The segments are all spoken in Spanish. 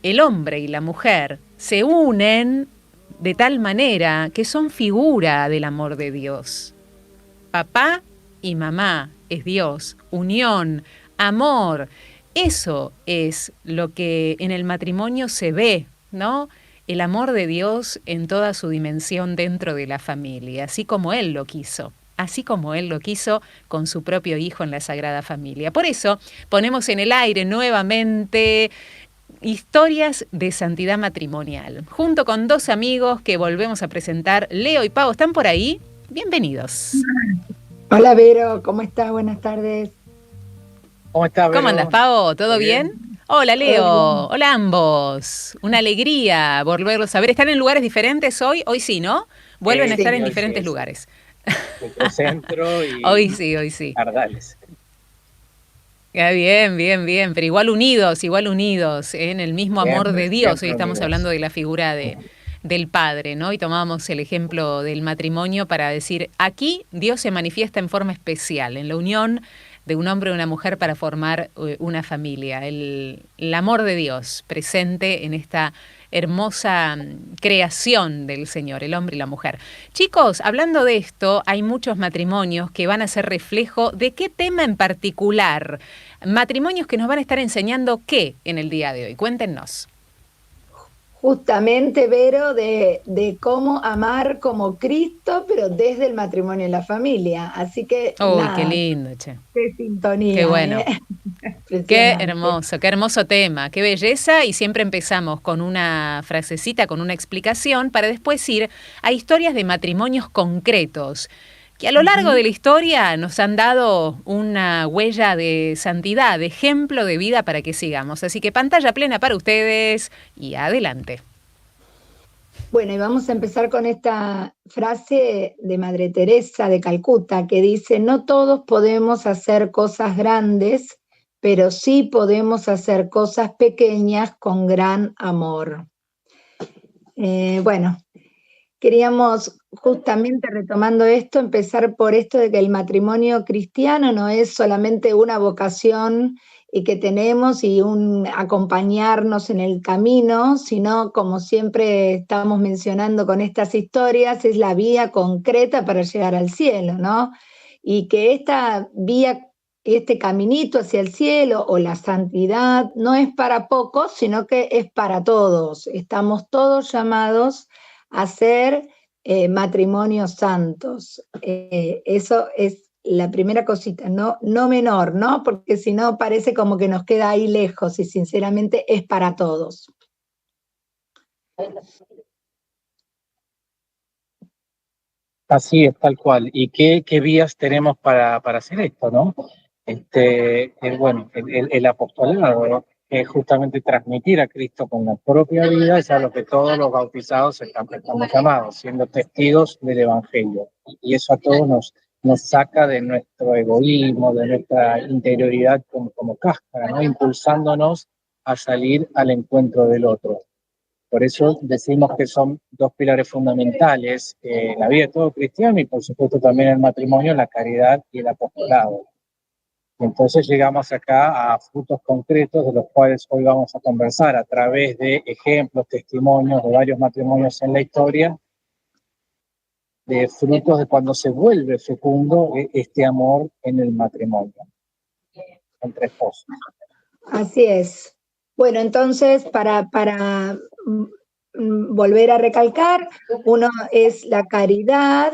el hombre y la mujer se unen de tal manera que son figura del amor de Dios. Papá y mamá es Dios, unión, amor. Eso es lo que en el matrimonio se ve, ¿no? El amor de Dios en toda su dimensión dentro de la familia, así como Él lo quiso. Así como Él lo quiso con su propio Hijo en la Sagrada Familia. Por eso ponemos en el aire nuevamente Historias de Santidad Matrimonial, junto con dos amigos que volvemos a presentar. Leo y Pau, ¿están por ahí? Bienvenidos. Hola Vero, ¿cómo estás? Buenas tardes. ¿Cómo estás, ¿Cómo andas, Vero? Pau? ¿Todo ¿Todo bien? bien? Hola, ¿Todo Leo. bien? Hola, ambos. Una alegría volverlos a ver. ¿Están en lugares diferentes hoy? Hoy sí, ¿no? Vuelven a estar Sí, en Hoy sí, diferentes hoy sí. lugares. Microcentro Hoy y sí, hoy sí. Ardales. Bien, bien, bien. Pero igual unidos, en el mismo amor de Siempre, Dios. Hoy siempre estamos hablando unidos. de la figura del Padre, ¿no? Y tomábamos el ejemplo del matrimonio para decir, aquí Dios se manifiesta en forma especial, en la unión de un hombre y una mujer para formar una familia. El amor de Dios presente en esta hermosa creación del Señor, el hombre y la mujer. Chicos, hablando de esto, hay muchos matrimonios que van a ser reflejo de qué tema en particular. Matrimonios que nos van a estar enseñando qué en el día de hoy. Cuéntenos. justamente Vero de cómo amar como Cristo, pero desde el matrimonio y la familia. Así que Uy, qué nada, lindo, che. qué Qué sintonía, ¿eh? bueno. Impresionante. Qué hermoso tema, qué belleza. Y siempre empezamos con una frasecita, con una explicación, para después ir a historias de matrimonios concretos, que a lo largo de Ujú. la historia nos han dado una huella de santidad, de ejemplo de vida para que sigamos. Así que pantalla plena para ustedes y adelante. Bueno, y vamos a empezar con esta frase de Madre Teresa de Calcuta que dice, no todos podemos hacer cosas grandes, pero sí podemos hacer cosas pequeñas con gran amor. Bueno, queríamos justamente retomando esto, empezar por esto de que el matrimonio cristiano no es solamente una vocación y que tenemos y un acompañarnos en el camino, sino como siempre estamos mencionando con estas historias, es la vía concreta para llegar al cielo, ¿no? Y que esta vía, este caminito hacia el cielo o la santidad no es para pocos, sino que es para todos. Estamos todos llamados hacer matrimonios santos. Eso es la primera cosita, no, no menor, ¿no? Porque si no parece como que nos queda ahí lejos y sinceramente es para todos. Así es, tal cual. ¿Y qué vías tenemos para hacer esto, no? Bueno, el apostolado, ¿no? Es justamente transmitir a Cristo con la propia vida, es a lo que todos los bautizados estamos llamados, siendo testigos del Evangelio. Y eso a todos nos saca de nuestro egoísmo, de nuestra interioridad como cáscara, ¿no? Impulsándonos a salir al encuentro del otro. Por eso decimos que son dos pilares fundamentales en la vida de todo cristiano y por supuesto también el matrimonio, la caridad y el apostolado. Entonces llegamos acá a frutos concretos de los cuales hoy vamos a conversar a través de ejemplos, testimonios de varios matrimonios en la historia, de frutos de cuando se vuelve fecundo este amor en el matrimonio, entre esposos. Así es. Bueno, entonces, volver a recalcar, uno es la caridad,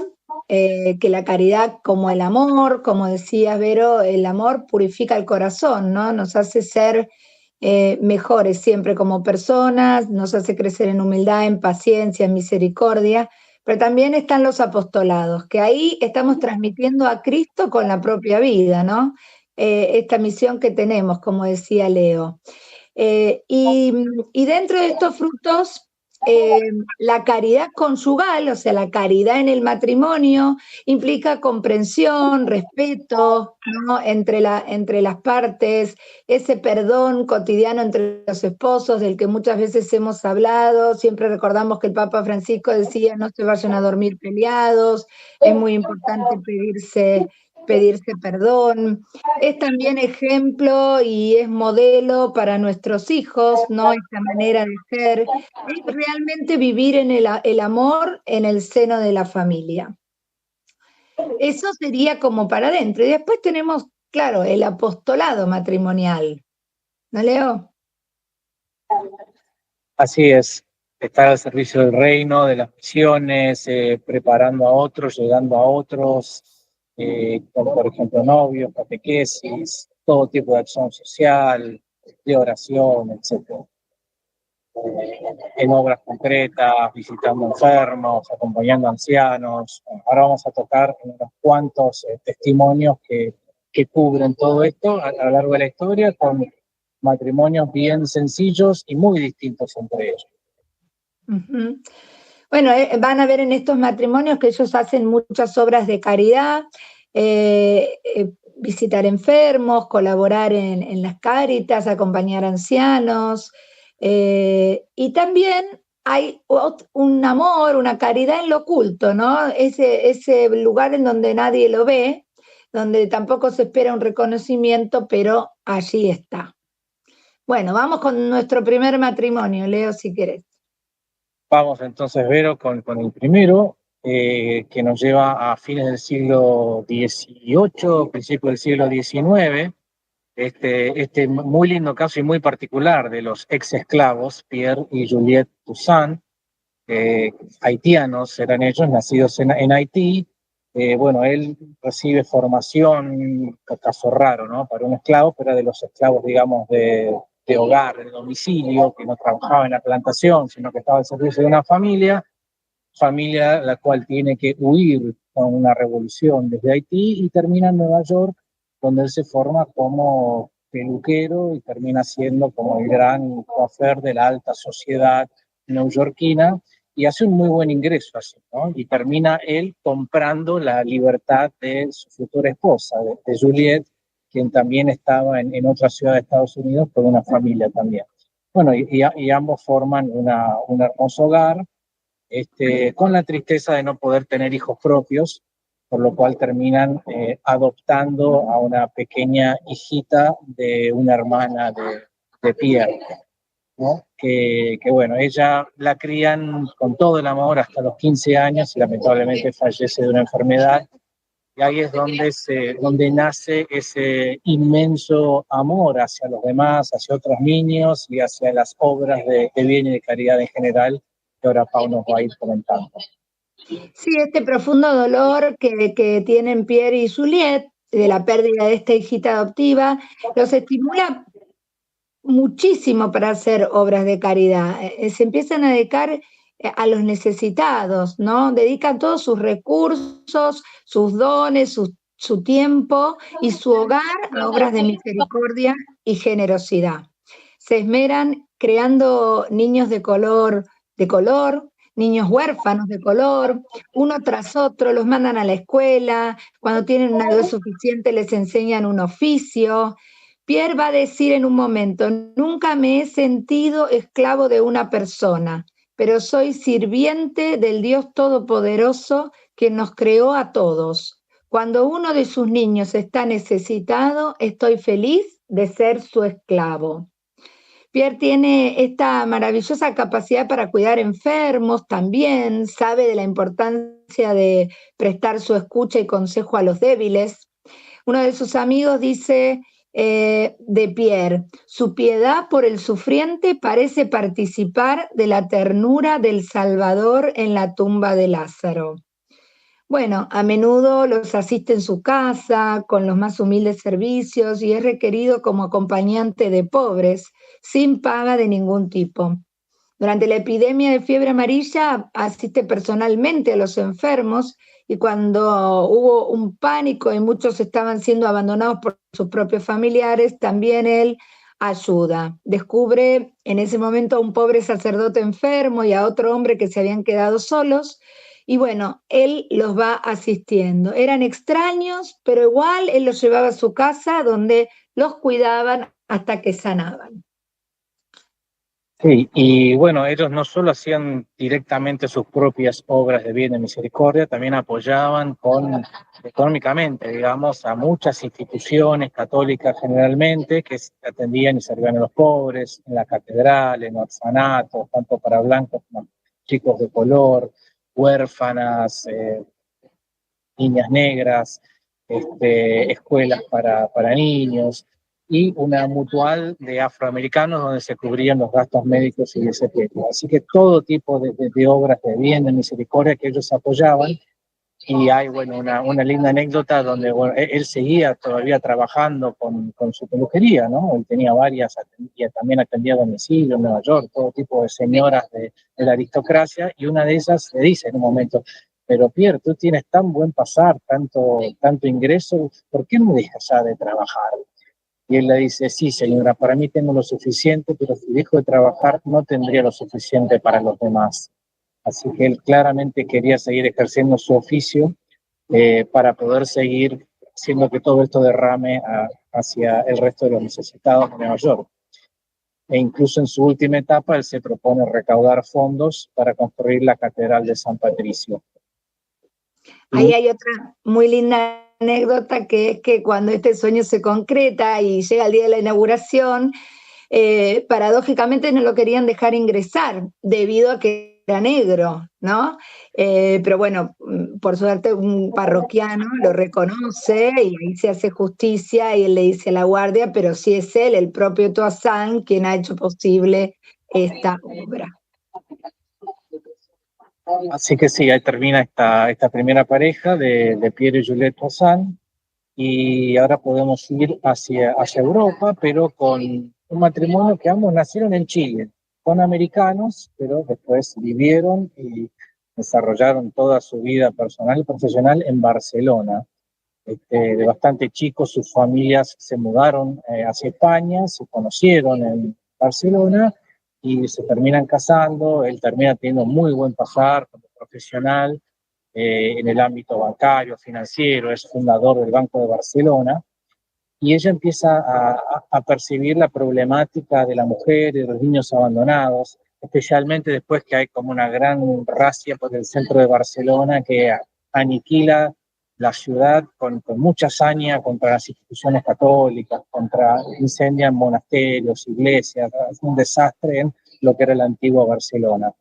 que la caridad como el amor, como decía Vero, el amor purifica el corazón, ¿no? Nos hace ser mejores siempre como personas, nos hace crecer en humildad, en paciencia, en misericordia, pero también están los apostolados, que ahí estamos transmitiendo a Cristo con la propia vida, ¿no? Esta misión que tenemos, como decía Leo. Y dentro de estos frutos, eh, la caridad conyugal, o sea, la caridad en el matrimonio, implica comprensión, respeto, ¿no? Entre las partes, ese perdón cotidiano entre los esposos del que muchas veces hemos hablado. Siempre recordamos que el Papa Francisco decía, no se vayan a dormir peleados, es muy importante pedirse perdón. Es también ejemplo y es modelo para nuestros hijos, ¿no? Esta manera de ser. Es realmente vivir en el amor en el seno de la familia. Eso sería como para adentro. Y después tenemos, claro, el apostolado matrimonial. ¿No, Leo? Así es, estar al servicio del reino, de las misiones, preparando a otros, llegando a otros, como por ejemplo novios, catequesis, todo tipo de acción social, de oración, etc. En obras concretas, visitando enfermos, acompañando ancianos. Ahora vamos a tocar unos cuantos testimonios que cubren todo esto a lo largo de la historia, con matrimonios bien sencillos y muy distintos entre ellos. Uh-huh. Bueno, van a ver en estos matrimonios que ellos hacen muchas obras de caridad, visitar enfermos, colaborar en las cáritas, acompañar ancianos, y también hay un amor, una caridad en lo oculto, ¿no? Ese lugar en donde nadie lo ve, donde tampoco se espera un reconocimiento, pero allí está. Bueno, vamos con nuestro primer matrimonio, Leo, si querés. Vamos entonces, Vero, con el primero, que nos lleva a fines del siglo XVIII, principio del siglo XIX, este muy lindo caso y muy particular de los ex esclavos, Pierre y Juliette Toussaint, haitianos eran ellos, nacidos en Haití. Bueno, él recibe formación, caso raro, ¿no? Para un esclavo, pero era de los esclavos, digamos, de hogar, de domicilio, que no trabajaba en la plantación, sino que estaba al servicio de una familia la cual tiene que huir con una revolución desde Haití y termina en Nueva York, donde él se forma como peluquero y termina siendo como el gran coafer de la alta sociedad neoyorquina y hace un muy buen ingreso así, ¿no? Y termina él comprando la libertad de su futura esposa, de Juliette, quien también estaba en otra ciudad de Estados Unidos con una familia también. Bueno, y ambos forman un hermoso hogar, con la tristeza de no poder tener hijos propios, por lo cual terminan adoptando a una pequeña hijita de una hermana de Pierre, ¿no? Bueno, ella la crían con todo el amor hasta los 15 años y lamentablemente fallece de una enfermedad. Y ahí es donde nace ese inmenso amor hacia los demás, hacia otros niños y hacia las obras de bien y de caridad en general, que ahora Pau nos va a ir comentando. Sí, este profundo dolor que tienen Pierre y Juliette de la pérdida de esta hijita adoptiva, los estimula muchísimo para hacer obras de caridad. Se empiezan a dedicar a los necesitados, ¿no? Dedican todos sus recursos, sus dones, su tiempo y su hogar a obras de misericordia y generosidad. Se esmeran creando niños de color, niños huérfanos de color, uno tras otro, los mandan a la escuela, cuando tienen una edad suficiente les enseñan un oficio. Pierre va a decir en un momento, nunca me he sentido esclavo de una persona, pero soy sirviente del Dios Todopoderoso que nos creó a todos. Cuando uno de sus niños está necesitado, estoy feliz de ser su esclavo. Pierre tiene esta maravillosa capacidad para cuidar enfermos también, sabe de la importancia de prestar su escucha y consejo a los débiles. Uno de sus amigos dice de Pierre, su piedad por el sufriente parece participar de la ternura del Salvador en la tumba de Lázaro. Bueno, a menudo los asiste en su casa con los más humildes servicios y es requerido como acompañante de pobres, sin paga de ningún tipo. Durante la epidemia de fiebre amarilla asiste personalmente a los enfermos y cuando hubo un pánico y muchos estaban siendo abandonados por sus propios familiares, también él ayuda. Descubre en ese momento a un pobre sacerdote enfermo y a otro hombre que se habían quedado solos y bueno, él los va asistiendo. Eran extraños, pero igual él los llevaba a su casa donde los cuidaban hasta que sanaban. Sí, y bueno, ellos no solo hacían directamente sus propias obras de bien de misericordia, también apoyaban económicamente, digamos, a muchas instituciones católicas generalmente que atendían y servían a los pobres, en la catedral, en orfanatos, tanto para blancos como chicos de color, huérfanas, niñas negras, escuelas para niños y una mutual de afroamericanos donde se cubrían los gastos médicos y etc. Así que todo tipo de obras de bien, de misericordia que ellos apoyaban. Y hay, bueno, una linda anécdota donde bueno, él seguía todavía trabajando con su peluquería, ¿no? Él tenía varias, también atendía a domicilio en Nueva York, todo tipo de señoras de la aristocracia, y una de ellas le dice en un momento, pero Pierre, tú tienes tan buen pasar, tanto ingreso, ¿por qué no dejas ya de trabajar? Y él le dice, sí, señora, para mí tengo lo suficiente, pero si dejo de trabajar no tendría lo suficiente para los demás. Así que él claramente quería seguir ejerciendo su oficio para poder seguir haciendo que todo esto derrame hacia el resto de los necesitados de Nueva York. E incluso en su última etapa, él se propone recaudar fondos para construir la Catedral de San Patricio. Ahí hay otra muy linda anécdota, que es que cuando este sueño se concreta y llega el día de la inauguración, paradójicamente no lo querían dejar ingresar debido a que era negro, ¿no? Pero bueno, por suerte un parroquiano lo reconoce y ahí se hace justicia y él le dice a la guardia, pero sí es él, el propio Toussaint, quien ha hecho posible esta obra. Así que sí, ahí termina esta primera pareja de Pierre y Juliette Toussaint, y ahora podemos ir hacia Europa, pero con un matrimonio que ambos nacieron en Chile, son americanos, pero después vivieron y desarrollaron toda su vida personal y profesional en Barcelona. De bastante chicos sus familias se mudaron hacia España, se conocieron en Barcelona y se terminan casando. Él termina teniendo muy buen pasar como profesional en el ámbito bancario, financiero, es fundador del Banco de Barcelona, y ella empieza a percibir la problemática de la mujer y de los niños abandonados, especialmente después que hay como una gran racia por el centro de Barcelona que aniquila la ciudad con mucha hazaña contra las instituciones católicas, incendian monasterios, iglesias, es un desastre en lo que era la antigua Barcelona.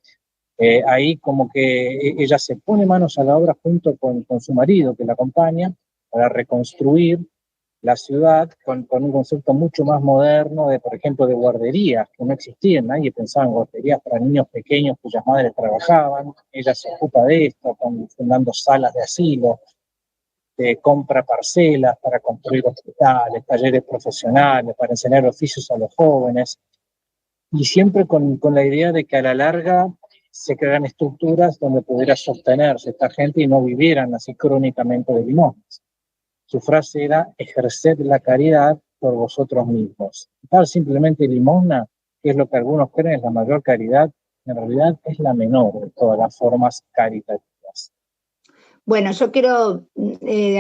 Ahí como que ella se pone manos a la obra junto con su marido que la acompaña para reconstruir la ciudad con un concepto mucho más moderno de, por ejemplo, de guarderías, que no existían, nadie pensaba en guarderías para niños pequeños cuyas madres trabajaban. Ella se ocupa de esto, fundando salas de asilo, compra parcelas para construir hospitales, talleres profesionales, para enseñar oficios a los jóvenes, y siempre con la idea de que a la larga se crean estructuras donde pudiera sostenerse esta gente y no vivieran así crónicamente de limosnas. Su frase era, ejerced la caridad por vosotros mismos. Dar simplemente limosna, que es lo que algunos creen es la mayor caridad, en realidad es la menor de todas las formas caritativas. Bueno, yo quiero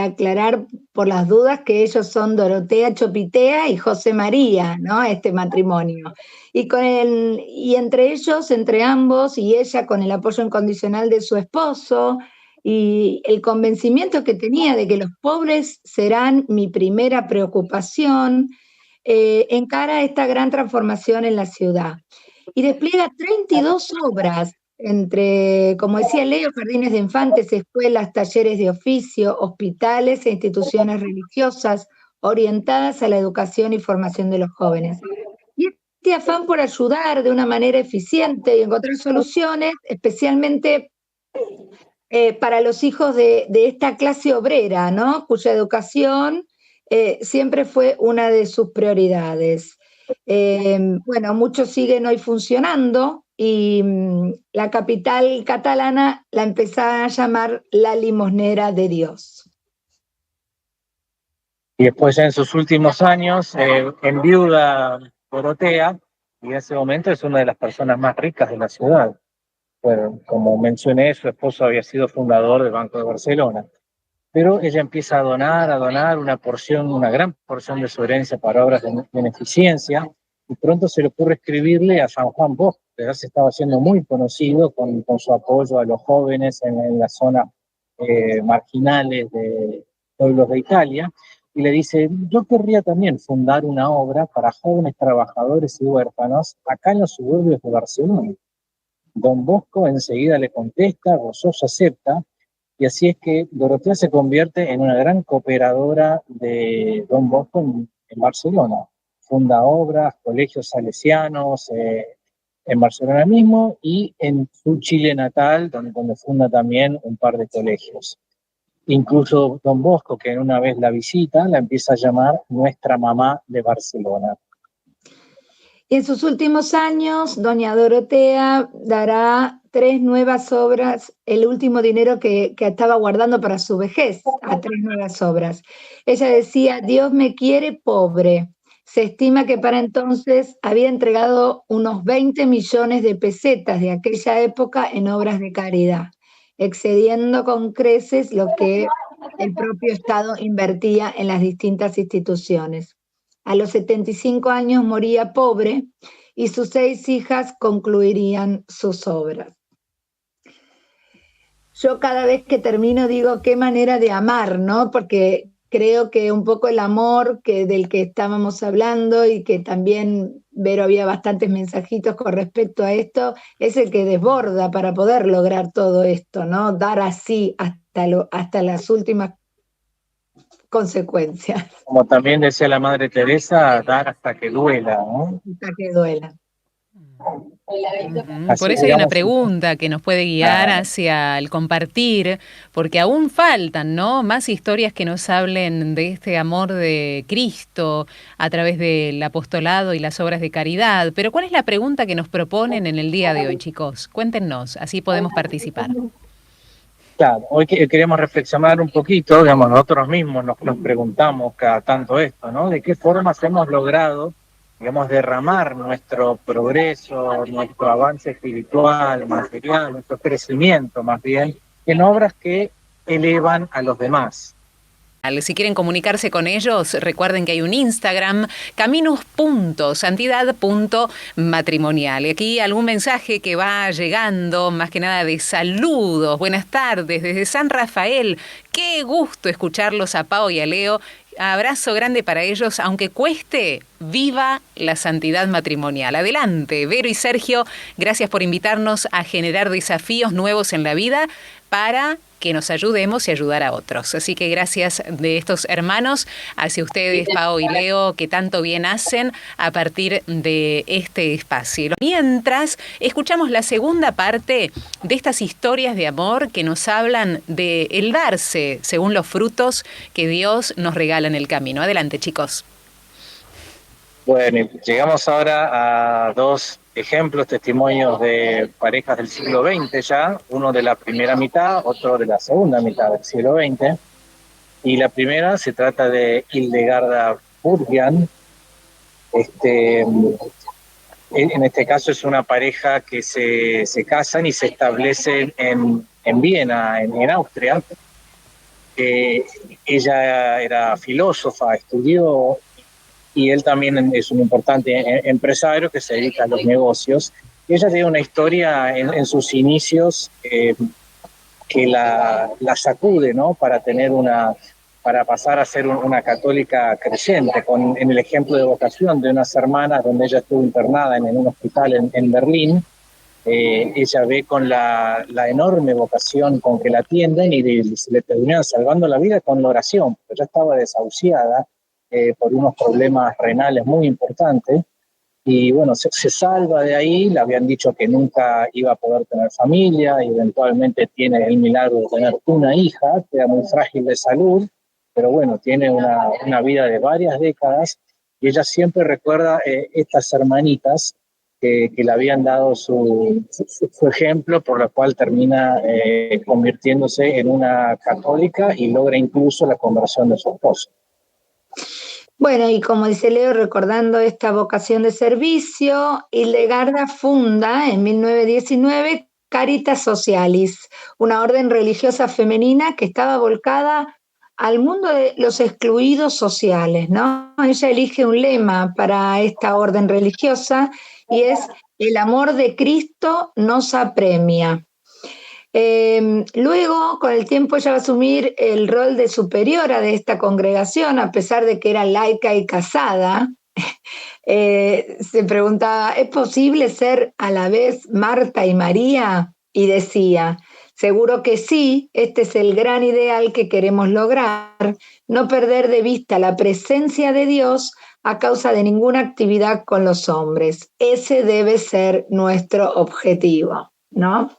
aclarar por las dudas que ellos son Dorotea Chopitea y José María, ¿no? Este matrimonio. Y entre ellos, entre ambos, y ella con el apoyo incondicional de su esposo y el convencimiento que tenía de que los pobres serán mi primera preocupación, encara esta gran transformación en la ciudad. Y despliega 32 obras entre, como decía Leo, jardines de infantes, escuelas, talleres de oficio, hospitales e instituciones religiosas orientadas a la educación y formación de los jóvenes. Y este afán por ayudar de una manera eficiente y encontrar soluciones, especialmente para los hijos de esta clase obrera, ¿no? Cuya educación siempre fue una de sus prioridades. Bueno, muchos siguen hoy funcionando y la capital catalana la empezaba a llamar la limosnera de Dios. Y después ya en sus últimos años enviuda Dorotea, y en ese momento es una de las personas más ricas de la ciudad. Bueno, como mencioné, su esposo había sido fundador del Banco de Barcelona. Pero ella empieza a donar una gran porción de su herencia para obras de beneficencia, y pronto se le ocurre escribirle a San Juan Bosco, que ya se estaba haciendo muy conocido con su apoyo a los jóvenes en las zonas marginales de pueblos de Italia, y le dice: yo querría también fundar una obra para jóvenes trabajadores y huérfanos acá en los suburbios de Barcelona. Don Bosco enseguida le contesta, gozoso acepta, y así es que Dorotea se convierte en una gran cooperadora de Don Bosco en Barcelona. Funda obras, colegios salesianos en Barcelona mismo y en su Chile natal, donde funda también un par de colegios. Incluso Don Bosco, que una vez la visita, la empieza a llamar nuestra mamá de Barcelona. Y en sus últimos años, doña Dorotea dará 3 nuevas obras, el último dinero que estaba guardando para su vejez, a 3 nuevas obras. Ella decía: Dios me quiere pobre. Se estima que para entonces había entregado unos 20 millones de pesetas de aquella época en obras de caridad, excediendo con creces lo que el propio Estado invertía en las distintas instituciones. A los 75 años moría pobre y sus 6 hijas concluirían sus obras. Yo cada vez que termino digo: qué manera de amar, ¿no? Porque creo que un poco el amor del que estábamos hablando, y que también, Vero, había bastantes mensajitos con respecto a esto, es el que desborda para poder lograr todo esto, ¿no? Dar así hasta las últimas consecuencias. Como también decía la Madre Teresa, dar hasta que duela, ¿no? Hasta que duela. Por eso hay una pregunta que nos puede guiar hacia el compartir, porque aún faltan, ¿no?, más historias que nos hablen de este amor de Cristo a través del apostolado y las obras de caridad. Pero ¿cuál es la pregunta que nos proponen en el día de hoy, chicos? Cuéntenos, así podemos participar. Claro, hoy queremos reflexionar un poquito, digamos, nosotros mismos nos preguntamos cada tanto esto, ¿no? ¿De qué formas hemos logrado, digamos, derramar nuestro progreso, nuestro avance espiritual, material, nuestro crecimiento más bien, en obras que elevan a los demás? Si quieren comunicarse con ellos, recuerden que hay un Instagram, caminos.santidad.matrimonial. Y aquí algún mensaje que va llegando, más que nada de saludos. Buenas tardes, desde San Rafael. Qué gusto escucharlos a Pao y a Leo. Abrazo grande para ellos, aunque cueste. Viva la santidad matrimonial. Adelante, Vero y Sergio, gracias por invitarnos a generar desafíos nuevos en la vida para que nos ayudemos y ayudar a otros. Así que gracias de estos hermanos hacia ustedes, Pao y Leo, que tanto bien hacen a partir de este espacio. Mientras, escuchamos la segunda parte de estas historias de amor que nos hablan de el darse según los frutos que Dios nos regala en el camino. Adelante, chicos. Bueno, llegamos ahora a 2 ejemplos, testimonios de parejas del siglo XX ya, uno de la primera mitad, otro de la segunda mitad del siglo XX. Y la primera se trata de Hildegarda Burgian. En este caso es una pareja que se casan y se establecen en Viena, en Austria. Ella era filósofa, estudió, y él también es un importante empresario que se dedica a los negocios. Ella tiene una historia en sus inicios que la sacude, ¿no?, para pasar a ser una católica creyente, en el ejemplo de vocación de unas hermanas donde ella estuvo internada en un hospital en Berlín. Ella ve con la enorme vocación con que la atienden y le terminan salvando la vida con la oración, porque ya estaba desahuciada por unos problemas renales muy importantes, y bueno, se salva de ahí. Le habían dicho que nunca iba a poder tener familia, y eventualmente tiene el milagro de tener una hija, que era muy frágil de salud, pero bueno, tiene una vida de varias décadas, y ella siempre recuerda estas hermanitas que le habían dado su ejemplo, por lo cual termina convirtiéndose en una católica y logra incluso la conversión de su esposo. Bueno, y como dice Leo, recordando esta vocación de servicio, Hildegarda funda en 1919 Caritas Socialis, una orden religiosa femenina que estaba volcada al mundo de los excluidos sociales, ¿no? Ella elige un lema para esta orden religiosa y es: el amor de Cristo nos apremia. Luego, con el tiempo, ella va a asumir el rol de superiora de esta congregación, a pesar de que era laica y casada. Se preguntaba, ¿es posible ser a la vez Marta y María? Y decía, seguro que sí, este es el gran ideal que queremos lograr, no perder de vista la presencia de Dios a causa de ninguna actividad con los hombres. Ese debe ser nuestro objetivo, ¿no?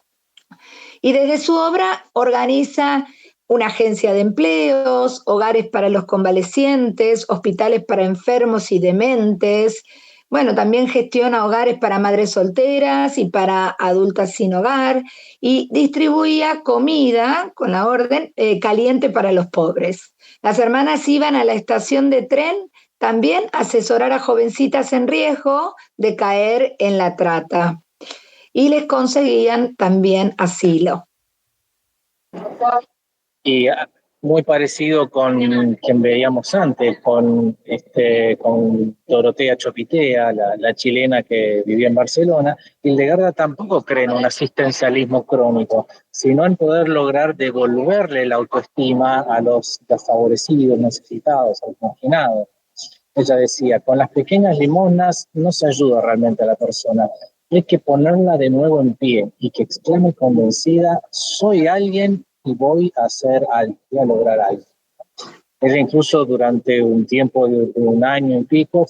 Y desde su obra organiza una agencia de empleos, hogares para los convalecientes, hospitales para enfermos y dementes. Bueno, también gestiona hogares para madres solteras y para adultas sin hogar, y distribuía comida con la orden caliente para los pobres. Las hermanas iban a la estación de tren también a asesorar a jovencitas en riesgo de caer en la trata, y les conseguían también asilo. Y muy parecido con quien veíamos antes, con Dorotea Chopitea, la chilena que vivía en Barcelona. Hildegarda tampoco cree en un asistencialismo crónico, sino en poder lograr devolverle la autoestima a los desfavorecidos, necesitados, a los marginados. Ella decía, con las pequeñas limosnas no se ayuda realmente a la persona, hay que ponerla de nuevo en pie y que exclame convencida, soy alguien y voy a hacer algo, voy a lograr algo. Ella incluso durante un tiempo de un año y pico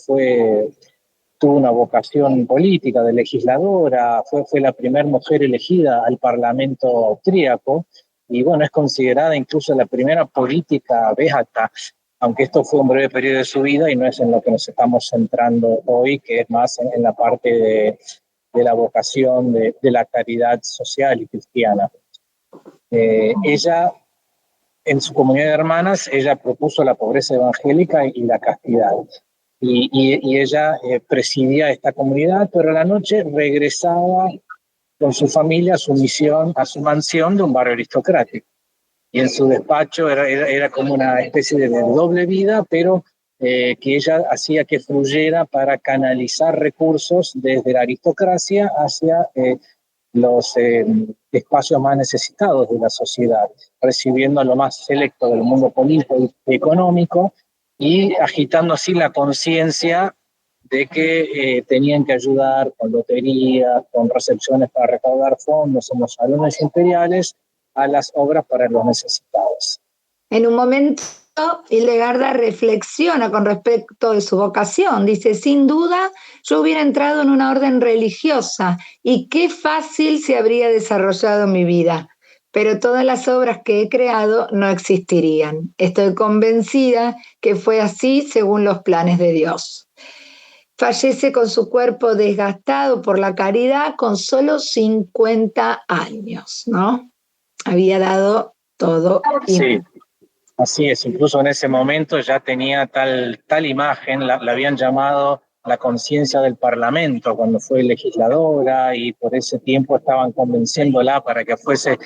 tuvo una vocación política de legisladora, fue la primera mujer elegida al Parlamento austríaco y bueno, es considerada incluso la primera política beata, aunque esto fue un breve periodo de su vida y no es en lo que nos estamos centrando hoy, que es más en la parte de la vocación de la caridad social y cristiana. Ella, en su comunidad de hermanas, ella propuso la pobreza evangélica y la castidad. Y ella presidía esta comunidad, pero a la noche regresaba con su familia a su misión, a su mansión de un barrio aristocrático. Y en su despacho era como una especie de doble vida, pero que ella hacía que fluyera para canalizar recursos desde la aristocracia hacia los espacios más necesitados de la sociedad, recibiendo a lo más selecto del mundo político y económico y agitando así la conciencia de que tenían que ayudar con loterías, con recepciones para recaudar fondos en los salones imperiales a las obras para los necesitados. En un momento, Hildegarda reflexiona con respecto de su vocación. Dice, sin duda, yo hubiera entrado en una orden religiosa y qué fácil se habría desarrollado mi vida. Pero todas las obras que he creado no existirían. Estoy convencida que fue así según los planes de Dios. Fallece con su cuerpo desgastado por la caridad con solo 50 años, ¿no? Había dado todo. Sí, así es. Incluso en ese momento ya tenía tal imagen, la habían llamado la conciencia del Parlamento cuando fue legisladora y por ese tiempo estaban convenciéndola para que fuese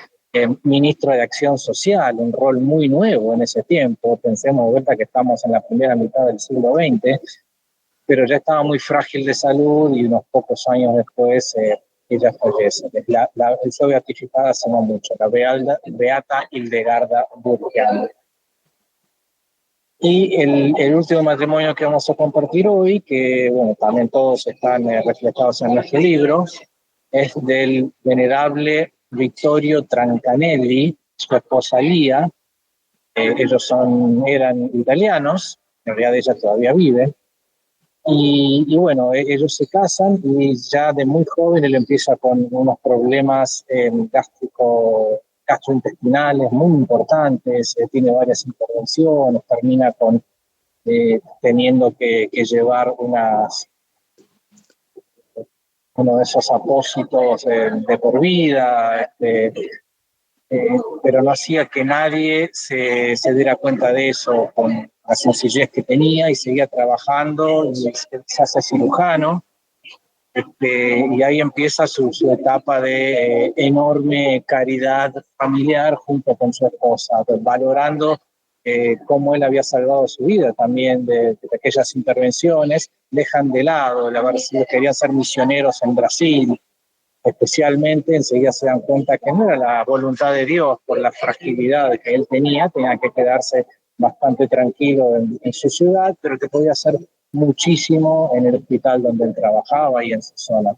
ministra de Acción Social, un rol muy nuevo en ese tiempo. Pensemos de vuelta que estamos en la primera mitad del siglo XX, pero ya estaba muy frágil de salud y unos pocos años después ella fallece. Fue beatificada hace no mucho, la Beata Hildegarda Burgian. Y el último matrimonio que vamos a compartir hoy, que bueno, también todos están reflejados en nuestro libro, es del venerable Vittorio Trancanelli, su esposa Lía. Ellos eran italianos, en realidad ella todavía vive. Y bueno, ellos se casan y ya de muy joven él empieza con unos problemas gastrointestinales muy importantes, tiene varias intervenciones, termina con teniendo que llevar uno de esos apósitos de por vida, pero no hacía que nadie se diera cuenta de eso con la sencillez que tenía y seguía trabajando y se hace cirujano. Y ahí empieza su etapa de enorme caridad familiar junto con su esposa, valorando cómo él había salvado su vida también de aquellas intervenciones, dejan de lado el haber sido, querían ser misioneros en Brasil, especialmente, enseguida se dan cuenta que no era la voluntad de Dios por la fragilidad que él tenía que quedarse bastante tranquilo en su ciudad, pero que podía hacer muchísimo en el hospital donde él trabajaba y en su zona.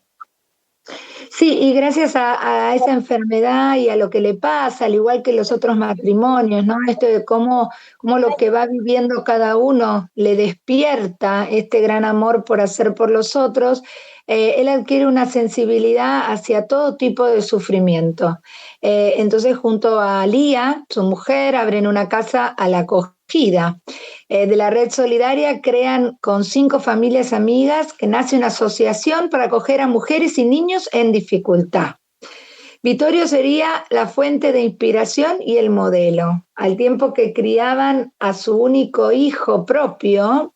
Sí, y gracias a esa enfermedad y a lo que le pasa, al igual que los otros matrimonios, ¿no? Esto de cómo lo que va viviendo cada uno le despierta este gran amor por hacer por los otros, él adquiere una sensibilidad hacia todo tipo de sufrimiento. Entonces, junto a Lía, su mujer, abren una casa a la acogida. De la red solidaria crean con 5 familias amigas que nace una asociación para acoger a mujeres y niños en dificultad. Vittorio sería la fuente de inspiración y el modelo. Al tiempo que criaban a su único hijo propio,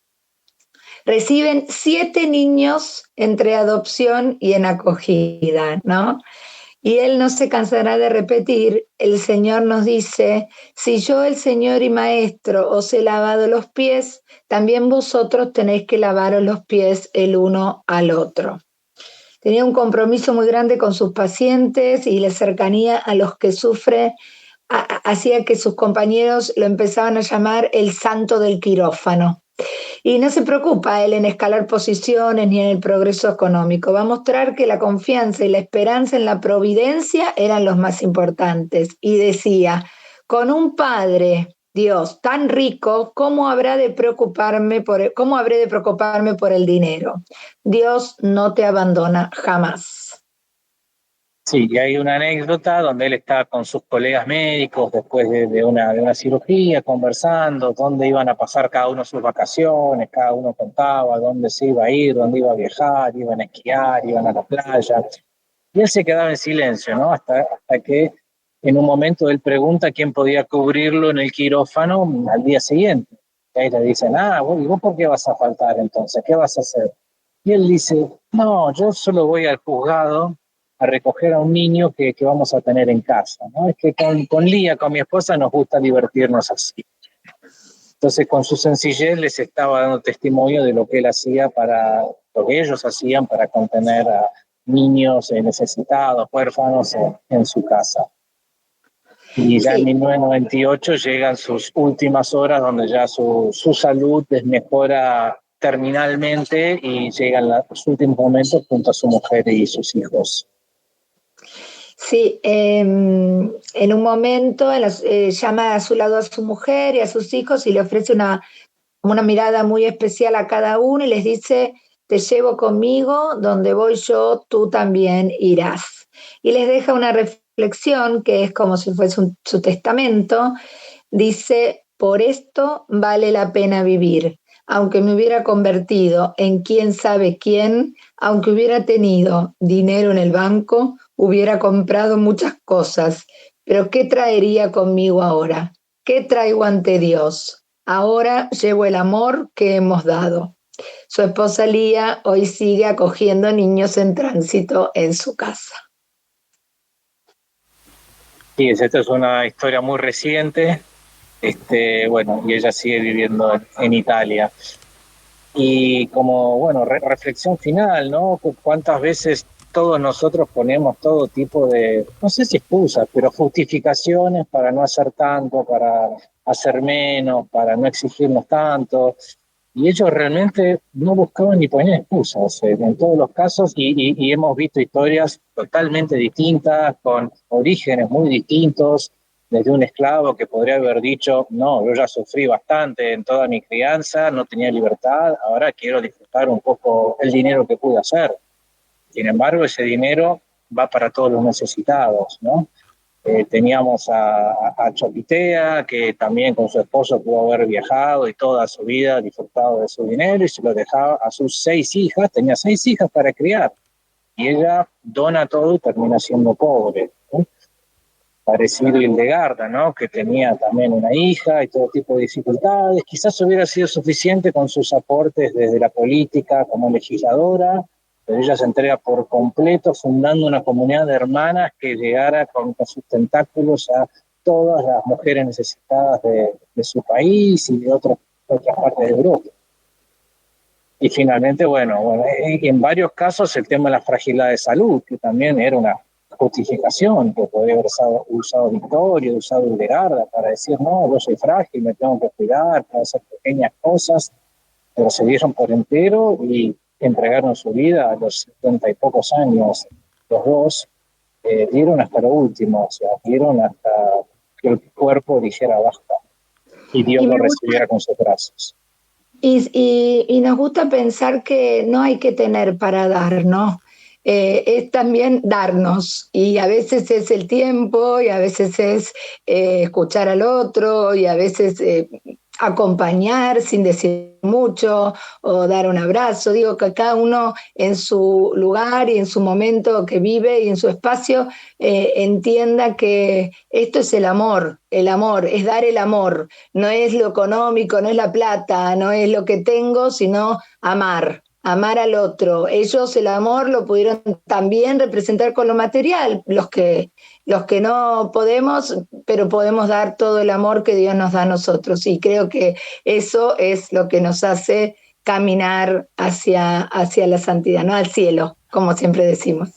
reciben 7 niños entre adopción y en acogida, ¿no? Y él no se cansará de repetir, el Señor nos dice, si yo, el Señor y Maestro, os he lavado los pies, también vosotros tenéis que lavaros los pies el uno al otro. Tenía un compromiso muy grande con sus pacientes y la cercanía a los que sufre hacía que sus compañeros lo empezaban a llamar el santo del quirófano. Y no se preocupa él en escalar posiciones ni en el progreso económico. Va a mostrar que la confianza y la esperanza en la providencia eran los más importantes. Y decía, con un Padre, Dios, tan rico, ¿cómo habré de preocuparme por el dinero? Dios no te abandona jamás. Sí, y hay una anécdota donde él está con sus colegas médicos después de una cirugía, conversando, dónde iban a pasar cada uno sus vacaciones, cada uno contaba dónde se iba a ir, dónde iba a viajar, iban a esquiar, iban a la playa. Y él se quedaba en silencio, ¿no? Hasta que en un momento él pregunta quién podía cubrirlo en el quirófano al día siguiente. Y ahí le dicen, ¿y vos por qué vas a faltar entonces? ¿Qué vas a hacer? Y él dice, no, yo solo voy al juzgado a recoger a un niño que vamos a tener en casa, ¿no? Es que con Lía, con mi esposa, nos gusta divertirnos así. Entonces, con su sencillez les estaba dando testimonio de lo que él hacía lo que ellos hacían para contener a niños necesitados, huérfanos en su casa. Y ya en 1998 llegan sus últimas horas donde ya su salud desmejora terminalmente y llegan los últimos momentos junto a su mujer y sus hijos. Sí, en un momento llama a su lado a su mujer y a sus hijos y le ofrece una mirada muy especial a cada uno y les dice, te llevo conmigo, donde voy yo, tú también irás. Y les deja una reflexión que es como si fuese su testamento. Dice, por esto vale la pena vivir. Aunque me hubiera convertido en quién sabe quién, aunque hubiera tenido dinero en el banco, hubiera comprado muchas cosas, pero ¿qué traería conmigo ahora? ¿Qué traigo ante Dios? Ahora llevo el amor que hemos dado. Su esposa Lía hoy sigue acogiendo niños en tránsito en su casa. Sí, esta es una historia muy reciente. Y ella sigue viviendo en Italia. Y como, reflexión final, ¿no? ¿Cuántas veces todos nosotros ponemos todo tipo de, no sé si excusas, pero justificaciones para no hacer tanto, para hacer menos, para no exigirnos tanto? Y ellos realmente no buscaban ni ponían excusas en todos los casos y hemos visto historias totalmente distintas, con orígenes muy distintos, desde un esclavo que podría haber dicho, no, yo ya sufrí bastante en toda mi crianza, no tenía libertad, ahora quiero disfrutar un poco el dinero que pude hacer. Sin embargo, ese dinero va para todos los necesitados, ¿no? Teníamos a Chopitea, que también con su esposo pudo haber viajado y toda su vida disfrutado de su dinero y se lo dejaba a sus 6 hijas, tenía 6 hijas para criar, y ella dona todo y termina siendo pobre, ¿no? Parecido Hildegarda, ¿no? Que tenía también una hija y todo tipo de dificultades. Quizás hubiera sido suficiente con sus aportes desde la política como legisladora, pero ella se entrega por completo fundando una comunidad de hermanas que llegara con sus tentáculos a todas las mujeres necesitadas de su país y de otras partes de Europa. Y finalmente, bueno, en varios casos el tema de la fragilidad de salud, que también era una justificación que podría haber usado Victoria, usado Hildegarda para decir, no, yo soy frágil, me tengo que cuidar, para hacer pequeñas cosas, pero se dieron por entero y entregaron su vida a los 70 y pocos años, los dos, dieron hasta lo último, o sea, dieron hasta que el cuerpo dijera basta y Dios lo recibiera con sus brazos. Y nos gusta pensar que no hay que tener para dar, ¿no? Es también darnos, y a veces es el tiempo, y a veces es escuchar al otro, y a veces acompañar sin decir mucho, o dar un abrazo. Digo que cada uno en su lugar y en su momento que vive y en su espacio entienda que esto es el amor es dar el amor, no es lo económico, no es la plata, no es lo que tengo, sino amar al otro. Ellos el amor lo pudieron también representar con lo material, los que no podemos, pero podemos dar todo el amor que Dios nos da a nosotros. Y creo que eso es lo que nos hace caminar hacia la santidad, no al cielo, como siempre decimos.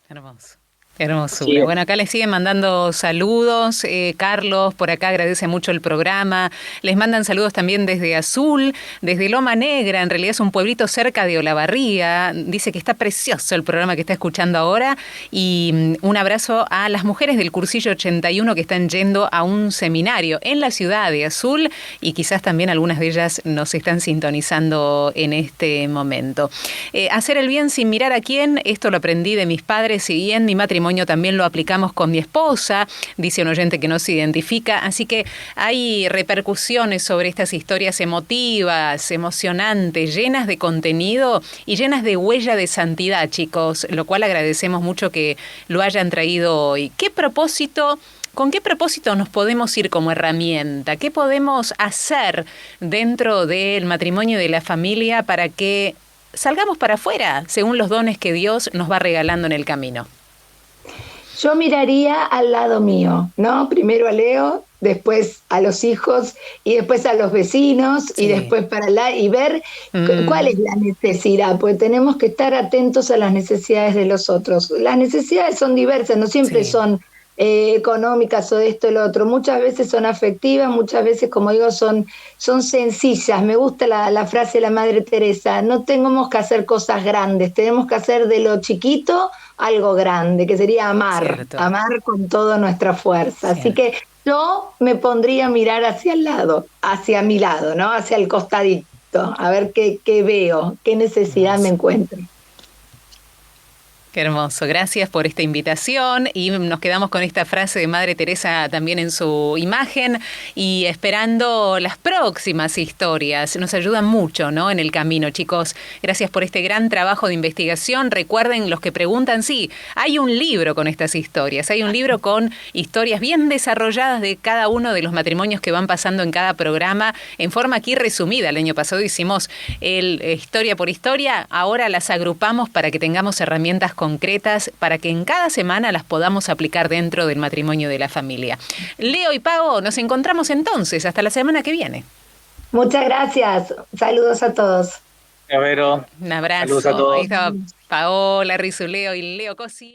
Hermoso. Hermosura. Sí. Bueno, acá les siguen mandando saludos. Carlos, por acá agradece mucho el programa. Les mandan saludos también desde Azul, desde Loma Negra. En realidad es un pueblito cerca de Olavarría. Dice que está precioso el programa que está escuchando ahora. Y un abrazo a las mujeres del cursillo 81 que están yendo a un seminario en la ciudad de Azul. Y quizás también algunas de ellas nos están sintonizando en este momento. Hacer el bien sin mirar a quién. Esto lo aprendí de mis padres y en mi matrimonio también lo aplicamos con mi esposa, dice un oyente que no se identifica, así que hay repercusiones sobre estas historias emotivas, emocionantes, llenas de contenido y llenas de huella de santidad, chicos, lo cual agradecemos mucho que lo hayan traído hoy. ¿Con qué propósito nos podemos ir como herramienta? ¿Qué podemos hacer dentro del matrimonio y de la familia para que salgamos para afuera según los dones que Dios nos va regalando en el camino? Yo miraría al lado mío, ¿no? Primero a Leo, después a los hijos y después a los vecinos y después para y ver cuál es la necesidad, porque tenemos que estar atentos a las necesidades de los otros. Las necesidades son diversas, no siempre son económicas o de esto o lo otro, muchas veces son afectivas, muchas veces, como digo, son sencillas. Me gusta la frase de la Madre Teresa, no tenemos que hacer cosas grandes, tenemos que hacer de lo chiquito algo grande, que sería amar con toda nuestra fuerza. Cierto. Así que yo me pondría a mirar hacia el lado, hacia mi lado, ¿no? Hacia el costadito, a ver qué veo, qué necesidad me encuentro. Qué hermoso. Gracias por esta invitación y nos quedamos con esta frase de Madre Teresa también en su imagen y esperando las próximas historias. Nos ayudan mucho, ¿no? En el camino, chicos. Gracias por este gran trabajo de investigación. Recuerden, los que preguntan, sí, hay un libro con estas historias. Hay un libro con historias bien desarrolladas de cada uno de los matrimonios que van pasando en cada programa en forma aquí resumida. El año pasado hicimos historia por historia. Ahora las agrupamos para que tengamos herramientas concretas para que en cada semana las podamos aplicar dentro del matrimonio de la familia. Leo y Pau, nos encontramos entonces. Hasta la semana que viene. Muchas gracias. Saludos a todos. Vero. Un abrazo. Saludos a todos. Ahí estaba Paola Rizuleo y Leo Cosi.